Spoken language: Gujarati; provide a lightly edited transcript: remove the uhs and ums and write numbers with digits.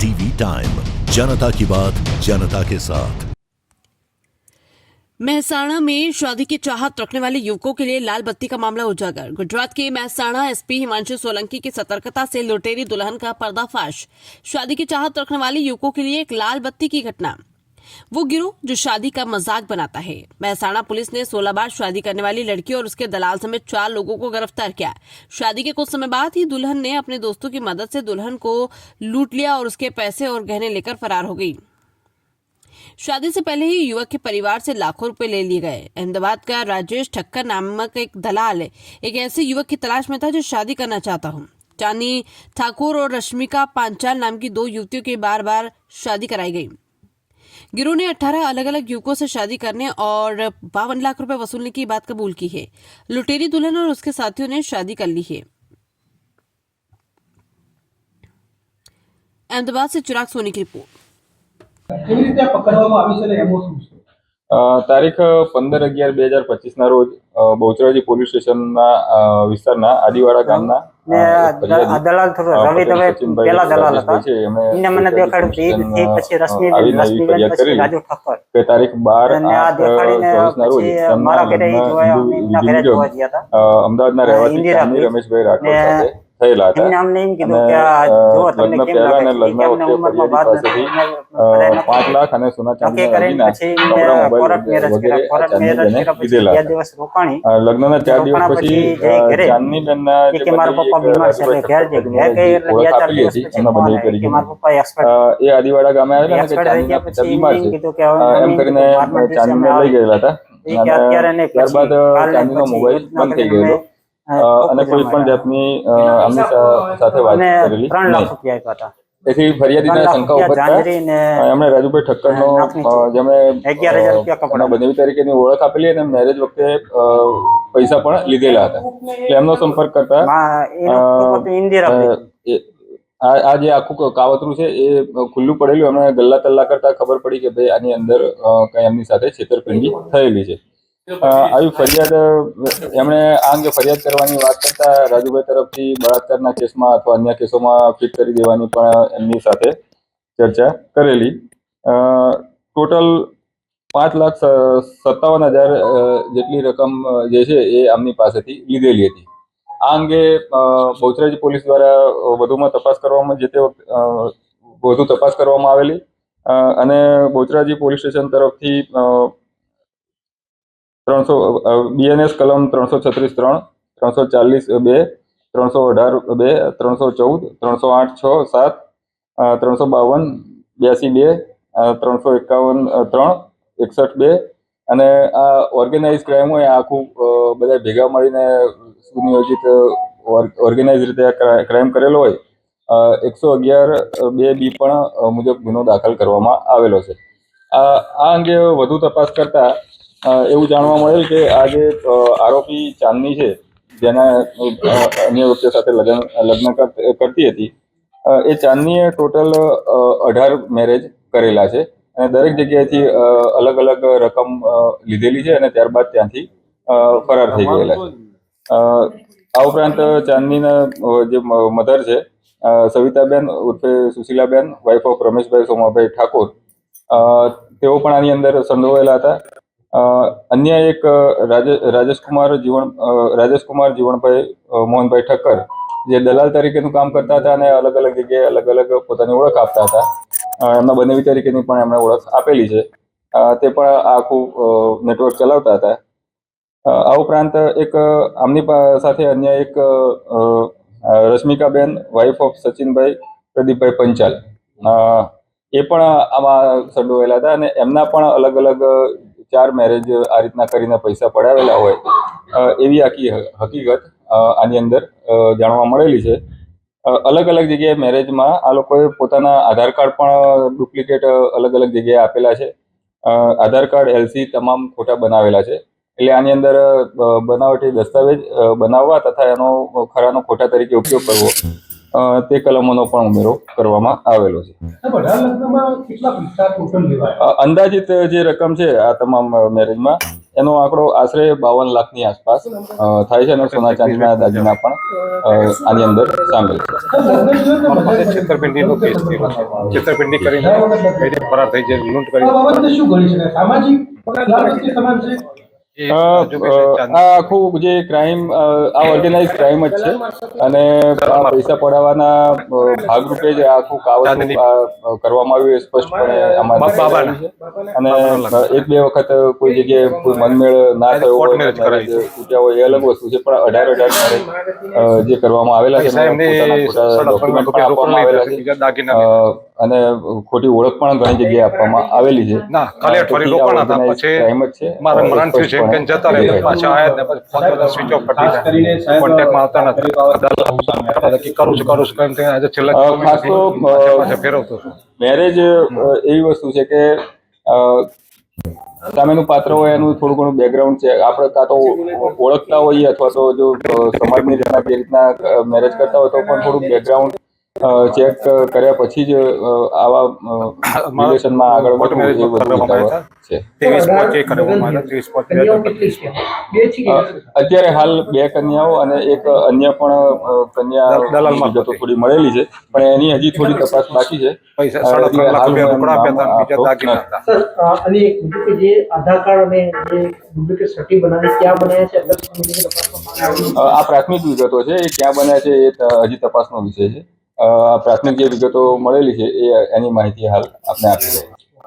टीवी टाइम, जनता की बात जनता के साथ। मेहसाणा में शादी की चाहत रखने वाले युवकों के लिए लाल बत्ती का मामला उजागर। गुजरात के मेहसाणा एसपी हिमांशु सोलंकी की सतर्कता से लुटेरी दुल्हन का पर्दाफाश। शादी की चाहत रखने वाले युवकों के लिए एक लाल बत्ती की घटना। वो गिरोह जो शादी का मजाक बनाता है। मेहसाणा पुलिस ने 16 बार शादी करने वाली लड़की और उसके दलाल समेत 4 लोगों को गिरफ्तार किया। शादी के कुछ समय बाद ही दुल्हन ने अपने दोस्तों की मदद से दुल्हन को लूट लिया और उसके पैसे और गहने लेकर फरार हो गई। शादी से पहले ही युवक के परिवार से लाखों रुपए ले लिए गए। अहमदाबाद का राजेश ठक्कर नामक एक दलाल एक ऐसे युवक की तलाश में था जो शादी करना चाहता हूँ। चांदनी ठाकुर और रश्मिका पांचाल नाम की 2 युवतियों की बार बार शादी कराई गई। गिरोह ने 18 अलग अलग युवकों से शादी करने और 52 लाख रुपए वसूलने की बात कबूल की है। लुटेरी दुल्हन और उसके साथियों ने शादी कर ली है। अहमदाबाद से चिराग सोनी की रिपोर्ट। તારીખ 15/11/2025 ના રોજ બહુચરાજી પોલીસ સ્ટેશનના વિસ્તારના આદિવાડા ગામના દલાલ રવિ દવે પેલા દલાલ હતા એને મને દેખાડ્યું એ પછી રશ્મિબેન પછી રાજુ ઠક્કર કે તારીખ 12/8/24 ના રોજ મારા ઘરે જોયા એમના ઘરે જોવા ગયા હતા અમદાવાદના રહેવાસી ચાંદની રમેશભાઈ રાઠોડ સાથે થયેલા હતા। એમને અમને એમ કીધું કે જો તમને કેમ લાગે છે કે અમને ઉંમરમાં બાદ નથી 5 લાખ અને સોના ચાંદીના કરીને પછી કોર્ટ મેરેજ કર્યા કોર્ટ મેરેજ કર્યા પછી 2 દિવસ રોકાણી લગ્નના 4 દિવસ પછી ચાંદનીબેનના કે મારા પપ્પા બીમાર છે એટલે ઘેર જઈ ગયા કે એટલે 2-4 દિવસ પછી એમના બદલી કરી કે મારા પપ્પા એક્સપર્ટ એ આદિવાડા ગામે આવેલા ને કે ચાંદનીના પિતા બીમાર છે એમ કરીને ચાંદીને લઈ ગયેલા હતા અને ત્યારબાદ ચાંદીનો મોબાઈલ બંધ થઈ ગયેલો અને કોઈ પણ જાતની આમની સાથે વાત કરેલી 3 લાખ રૂપિયા આપ્યા હતા। તેથી ફરિયાદીને શંકા ઉપજતા એમણે રાજુભાઈ ઠક્કરનો જેમણે 11,000 રૂપિયા કપડા બનેવી તરીકેની ઓળખ આપેલી અને મેરેજ વખતે પૈસા પણ લીધેલા હતા। એટલે એમનો સંપર્ક કરતા આ જે આખું કાવતરું છે એ ખુલ્લું પડેલું એમને ગલ્લા તલ્લા કરતા ખબર પડી કે ભાઈ આની અંદર કઈ એમની સાથે છેતરપિંડી થયેલી છે। આવી ફરિયાદ એમણે આ અંગે ફરિયાદ કરવાની વાત કરતા રાજુભાઈ તરફથી બળાત્કારના કેસમાં અથવા અન્ય કેસોમાં ફિટ કરી દેવાની પણ એમની સાથે ચર્ચા કરેલી। ટોટલ 5,57,000 જેટલી રકમ જે છે એ આમની પાસેથી લીધેલી હતી। આ અંગે બહુચરાજી પોલીસ દ્વારા વધુમાં તપાસ કરવામાં વધુ તપાસ કરવામાં આવેલી અને બહુચરાજી પોલીસ સ્ટેશન તરફથી 300 BNS કલમ 336(3), 340(2), 318(2), 314, 308(6)(7), 352(82), 351(3), 61(2) અને આ ઓર્ગેનાઇઝ ક્રાઇમ હોય આખું બધા ભેગા મળીને સુનિયોજિત ઓર્ગેનાઇઝ રીતે ક્રાઇમ કરેલો હોય 111(2)B પણ મુજબ ગુનો દાખલ કરવામાં આવેલો છે। આ અંગે વધુ તપાસ કરતા એવું જાણવા મળેલ કે આ જે આરોપી ચાંદની છે જેના અન્ય વ્યક્તિ સાથે લગ્ન કરતી હતી એ ચાંદનીએ ટોટલ 18 મેરેજ કરેલા છે અને દરેક જગ્યાએથી અલગ અલગ રકમ લીધેલી છે અને ત્યારબાદ ત્યાંથી ફરાર થઈ ગયેલા છે। આ ઉપરાંત ચાંદનીના જે મધર છે સવિતાબેન ઉર્ફે સુશીલાબેન વાઇફ ઓફ રમેશભાઈ સોમાભાઈ ઠાકોર તેઓ પણ આની અંદર સંડોવાયેલા હતા। અન્ય એક રાજેશકુમાર જીવણભાઈ મોહનભાઈ ઠક્કર જે દલાલ તરીકેનું કામ કરતા હતા અને અલગ અલગ જગ્યાએ અલગ અલગ પોતાની ઓળખ આપતા હતા એમના બનેવી તરીકેની પણ એમણે ઓળખ આપેલી છે તે પણ આખું નેટવર્ક ચલાવતા હતા। આ ઉપરાંત એક આમની સાથે અન્ય એક રશ્મિકાબેન વાઇફ ઓફ સચિનભાઈ પ્રદીપભાઈ પંચાલ એ પણ આમાં સંડોવાયેલા હતા અને એમના પણ અલગ અલગ 4 મેરેજ આ રીતના કરીને પૈસા પડાવેલા હોય એવી આખી હકીકત આની અંદર જાણવા મળેલી છે। અલગ અલગ જગ્યાએ મેરેજમાં આ લોકોએ પોતાના આધાર કાર્ડ પણ ડુપ્લિકેટ અલગ અલગ જગ્યાએ આપેલા છે। આધાર કાર્ડ LC તમામ ખોટા બનાવેલા છે એટલે આની અંદર બનાવટી દસ્તાવેજ બનાવવા તથા એનો ખરાનો ખોટા તરીકે ઉપયોગ કરવો તે કલમોનો પણ ઉમેરો કરવામાં આવેલો છે। અંદાજિત જે રકમ છે આ તમામ મેરેજમાં એનો આંકડો આશરે 52 લાખની આસપાસ થાય છે અને સોના ચાંદીના દાગીના પણ આની અંદર સામેલ છે. છેતરપિંડીનો કેસ થયો છે. છેતરપિંડી કરીને કઈ ફરાર થઈ જાય, લૂંટ કરી શું ગણી શકાય? સામાજિક લાલચથી સમાન છે. આ આખું જે ક્રાઇમ આ ઓર્ગેનાઇઝ ક્રાઇમ જ છે અને આ પૈસા પડાવવાના ભાગરૂપે જ આખું કાવતરું કરવામાં આવ્યું એ સ્પષ્ટપણે અમારી પાસે છે. અને એક બે વખત કોઈ જગ્યાએ કોઈ મનમેળ ના થયો હોય, તૂટ્યા હોય એ અલગ વસ્તુ છે, પણ 18 જે કરવામાં આવેલા છે ડોક્યુમેન્ટ પણ આપવામાં આવેલા છે અને ખોટી ઓળખ પણ ઘણી જગ્યાએ આપવામાં આવેલી છે. ક્રાઇમ જ છે. જતા રહે, પાછા આયા પછી સ્વિચ ઓફ કરી દીધા, કોન્ટેક્ટમાં આવતા નથી. કરું છું આજે છેલ્લા ખાસ તો ફેરવતો છું. મેરેજ એવી વસ્તુ છે કે સામેનું પાત્ર હોય એનું થોડું ઘણું બેકગ્રાઉન્ડ છે, આપણે કાં તો ઓળખતા હોઈએ અથવા તો જો સમાજની રીતના જે રીતના મેરેજ કરતા હોય તો પણ થોડું બેકગ્રાઉન્ડ ચેક કર્યા પછી જ આવા રિલેશનમાં આગળ વધવું એ વધુ છે. અત્યારે હાલ 2 કન્યાઓ અને એક અન્ય પણ કન્યા વિગતો થોડી મળેલી છે, પણ એની હજી થોડી તપાસ બાકી છે. અને એક ડુપ્લિકેટ જે આધાર કાર્ડ અને જે ડુપ્લિકેટ સર્ટી બનાવી ક્યાં બનાવ્યા છે આ પ્રાથમિક વિગતો છે. એ ક્યાં બન્યા છે એ હજી તપાસનો વિષય છે. પ્રાથમિક જે વિગતો મળેલી છે એ એની માહિતી હાલ આપને આપી રહી છે.